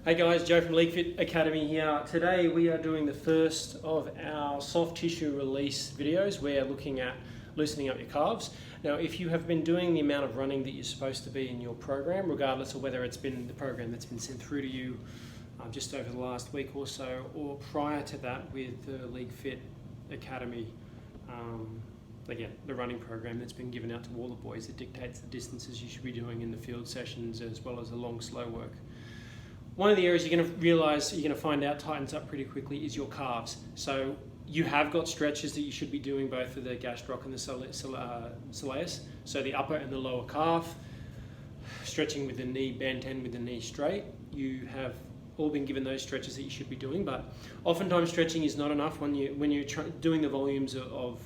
Hey guys, Joe from League Fit Academy here. Today we are doing the first of our soft tissue release videos. We're looking at loosening up your calves. Now, if you have been doing the amount of running that you're supposed to be in your program, regardless of whether it's been the program that's been sent through to you just over the last week or so, or prior to that with the League Fit Academy, again, the running program that's been given out to all the boys, it dictates the distances you should be doing in the field sessions as well as the long, slow work. One of the areas you're going to realise, you're going to find out tightens up pretty quickly is your calves. So you have got stretches that you should be doing both for the gastroc and the soleus, so the upper and the lower calf, stretching with the knee bent and with the knee straight. You have all been given those stretches that you should be doing, but oftentimes stretching is not enough when you're doing the volumes of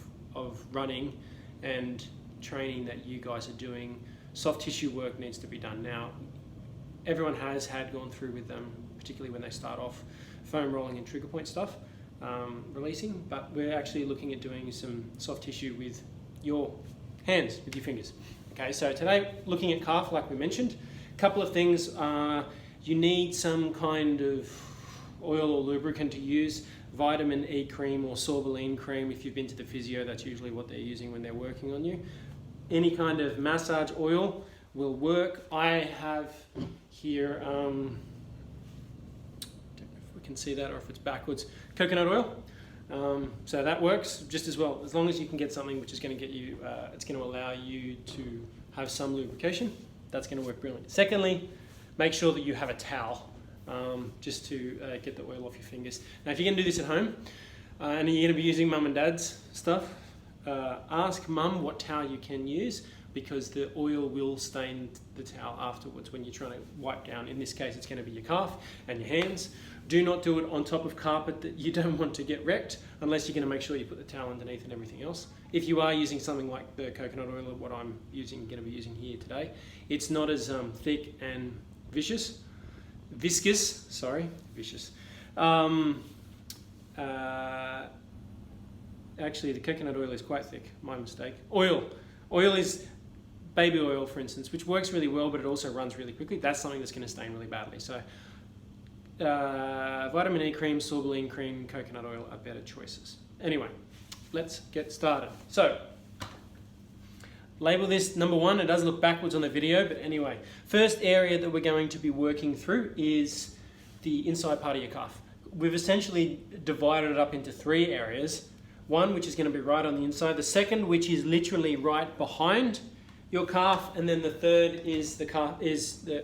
running and training that you guys are doing. Soft tissue work needs to be done. Now, everyone has gone through with them, particularly when they start off foam rolling and trigger point stuff, releasing, but we're actually looking at doing some soft tissue with your hands, with your fingers. Okay, so today, looking at calf, like we mentioned, a couple of things. You need some kind of oil or lubricant to use, vitamin E cream or sorbolene cream. If you've been to the physio, that's usually what they're using when they're working on you. Any kind of massage oil will work. I have here, I don't know if we can see that or if it's backwards, coconut oil. So that works just as well, as long as you can get something which is going to get you, it's going to allow you to have some lubrication. That's going to work brilliantly. Secondly, make sure that you have a towel just to get the oil off your fingers. Now, if you're going to do this at home and you're going to be using mum and dad's stuff, ask mum what towel you can use, because the oil will stain the towel afterwards when you're trying to wipe down. In this case, it's going to be your calf and your hands. Do not do it on top of carpet that you don't want to get wrecked, unless you're going to make sure you put the towel underneath and everything else. If you are using something like the coconut oil, or what I'm going to be using here today, it's not as thick and viscous. Actually, the coconut oil is quite thick, my mistake. Oil is baby oil, for instance, which works really well, but it also runs really quickly. That's something that's going to stain really badly. So vitamin E cream, sorbolene cream, coconut oil are better choices. Anyway, let's get started. So, label this number 1. It does look backwards on the video, but anyway. First area that we're going to be working through is the inside part of your calf. We've essentially divided it up into 3 areas. One, which is going to be right on the inside. The second, which is literally right behind your calf, and then the third is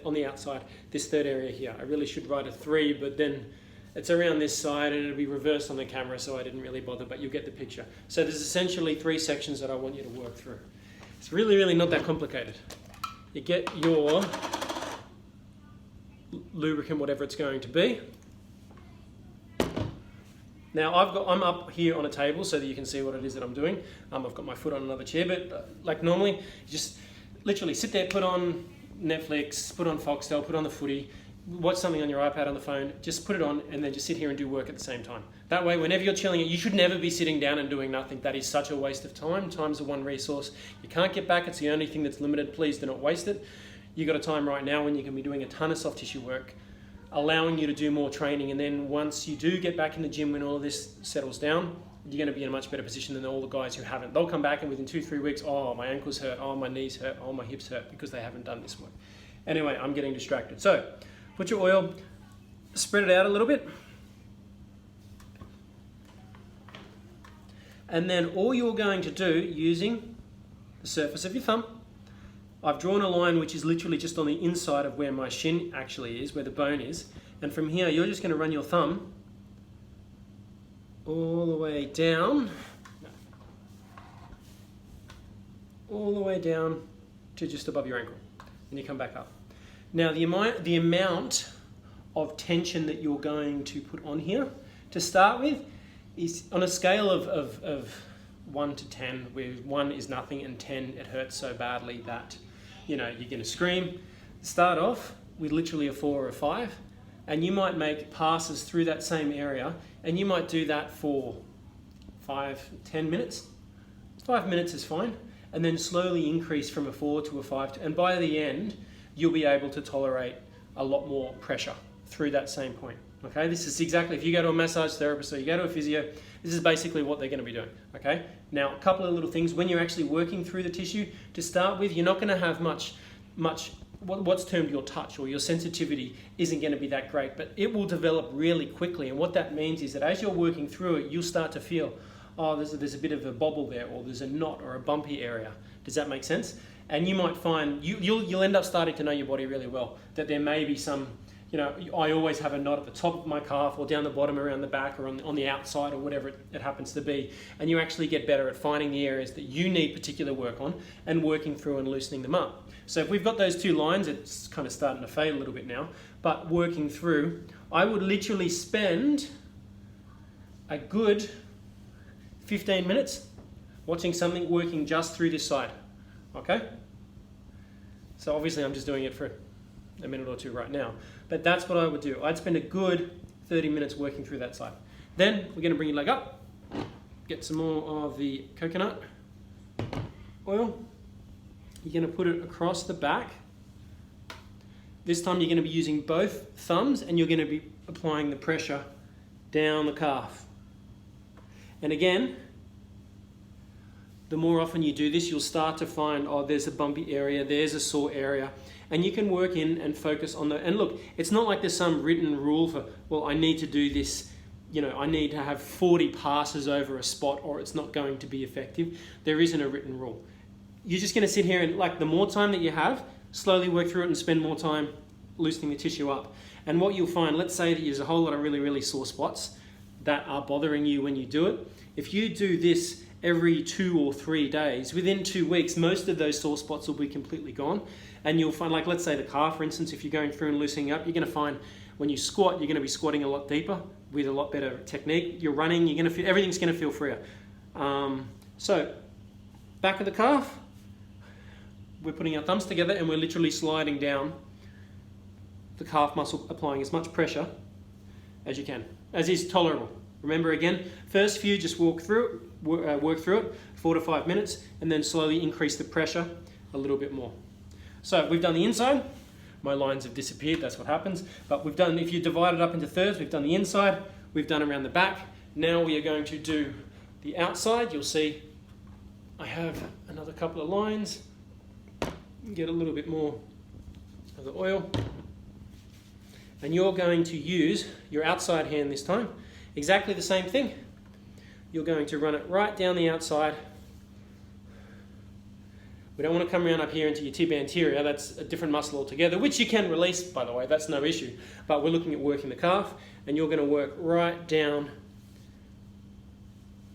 on the outside, this third area here. I really should write a 3, but then it's around this side and it'll be reversed on the camera, so I didn't really bother, but you'll get the picture. So there's essentially 3 sections that I want you to work through. It's really not that complicated. You get your lubricant, whatever it's going to be. Now I'm up here on a table so that you can see what it is that I'm doing. I've got my foot on another chair, but like normally, you just literally sit there, put on Netflix, put on Foxtel, put on the footy, watch something on your iPad on the phone, just put it on and then just sit here and do work at the same time. That way, whenever you're chilling, you should never be sitting down and doing nothing. That is such a waste of time. Time's the one resource you can't get back. It's the only thing that's limited. Please do not waste it. You've got a time right now when you can be doing a ton of soft tissue work, allowing you to do more training, and then once you do get back in the gym, when all of this settles down, you're going to be in a much better position than all the guys who haven't. They'll come back and within 2-3 weeks, oh, my ankles hurt, oh, my knees hurt, oh, my hips hurt, because they haven't done this work. Anyway, I'm getting distracted. So, put your oil, spread it out a little bit, and then all you're going to do, using the surface of your thumb, I've drawn a line which is literally just on the inside of where my shin actually is, where the bone is. And from here, you're just going to run your thumb all the way down, to just above your ankle. And you come back up. Now, the amount of tension that you're going to put on here, to start with, is on a scale of 1 to 10, where 1 is nothing and 10, it hurts so badly that you're going to scream. Start off with literally a 4 or a 5, and you might make passes through that same area, and you might do that for 5-10 minutes. 5 minutes is fine, and then slowly increase from a 4 to a 5, and by the end, you'll be able to tolerate a lot more pressure through that same point. Okay, this is exactly, if you go to a massage therapist or you go to a physio, this is basically what they're going to be doing. Okay, now a couple of little things. When you're actually working through the tissue, to start with, you're not going to have much what's termed your touch, or your sensitivity isn't going to be that great, but it will develop really quickly. And what that means is that as you're working through it, you'll start to feel, oh, there's a bit of a bobble there, or there's a knot or a bumpy area. Does that make sense? And you might find you'll end up starting to know your body really well, that there may be some, you know, I always have a knot at the top of my calf or down the bottom around the back or on the outside or whatever it happens to be. And you actually get better at finding the areas that you need particular work on and working through and loosening them up. So if we've got those two lines, it's kind of starting to fade a little bit now, but working through, I would literally spend a good 15 minutes watching something working just through this side, okay? So obviously I'm just doing it for a minute or two right now, but that's what I would do. I'd spend a good 30 minutes working through that side. Then we're going to bring your leg up, get some more of the coconut oil. You're going to put it across the back. This time you're going to be using both thumbs and you're going to be applying the pressure down the calf. And again, the more often you do this, you'll start to find, oh, there's a bumpy area, there's a sore area, and you can work in and focus on and look, it's not like there's some written rule for, well, I need to do this, you know, I need to have 40 passes over a spot or it's not going to be effective. There isn't a written rule. You're just going to sit here and, like, the more time that you have, slowly work through it and spend more time loosening the tissue up. And what you'll find, let's say that there's a whole lot of really, really sore spots that are bothering you when you do it. If you do this every 2 or 3 days, within 2 weeks, most of those sore spots will be completely gone. And you'll find, like, let's say the calf, for instance, if you're going through and loosening up, you're going to find when you squat, you're going to be squatting a lot deeper with a lot better technique. You're running, you're going to feel, everything's going to feel freer. So, back of the calf, we're putting our thumbs together and we're literally sliding down the calf muscle, applying as much pressure as you can, as is tolerable. Remember, again, first few, just work through it 4 to 5 minutes, and then slowly increase the pressure a little bit more. So we've done the inside. My lines have disappeared, that's what happens. But we've done, if you divide it up into thirds, we've done the inside, we've done around the back. Now we are going to do the outside. You'll see I have another couple of lines. Get a little bit more of the oil. And you're going to use your outside hand this time. Exactly the same thing. You're going to run it right down the outside. We don't want to come around up here into your tib anterior. That's a different muscle altogether, which you can release, by the way. That's no issue. But we're looking at working the calf, and you're going to work right down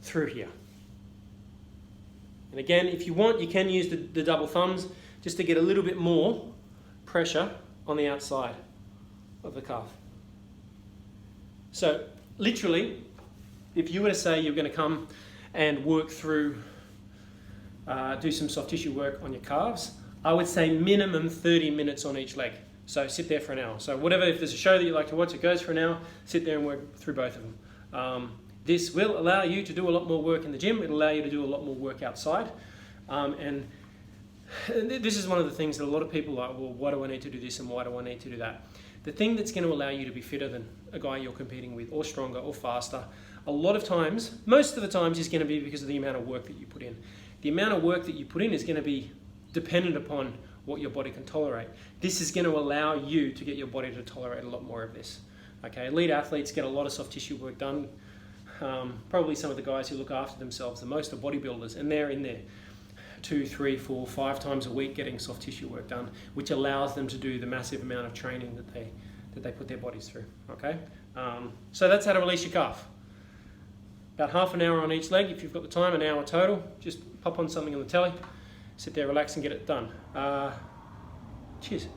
through here. And again, if you want, you can use the double thumbs just to get a little bit more pressure on the outside of the calf. So literally, if you were to say you're going to come and work through, do some soft tissue work on your calves, I would say minimum 30 minutes on each leg. So sit there for an hour. So whatever, if there's a show that you like to watch, it goes for an hour, sit there and work through both of them. This will allow you to do a lot more work in the gym. It'll allow you to do a lot more work outside. And this is one of the things that a lot of people are, well, why do I need to do this and why do I need to do that? The thing that's going to allow you to be fitter than a guy you're competing with, or stronger, or faster, a lot of times, most of the times, is going to be because of the amount of work that you put in. The amount of work that you put in is going to be dependent upon what your body can tolerate. This is going to allow you to get your body to tolerate a lot more of this. Okay, elite athletes get a lot of soft tissue work done. Probably some of the guys who look after themselves the most are bodybuilders, and they're in there 2, 3, 4, 5 times a week getting soft tissue work done, which allows them to do the massive amount of training that they put their bodies through. Okay, so that's how to release your calf. About half an hour on each leg if you've got the time, an hour total. Just pop on something on the telly, sit there, relax, and get it done. Cheers.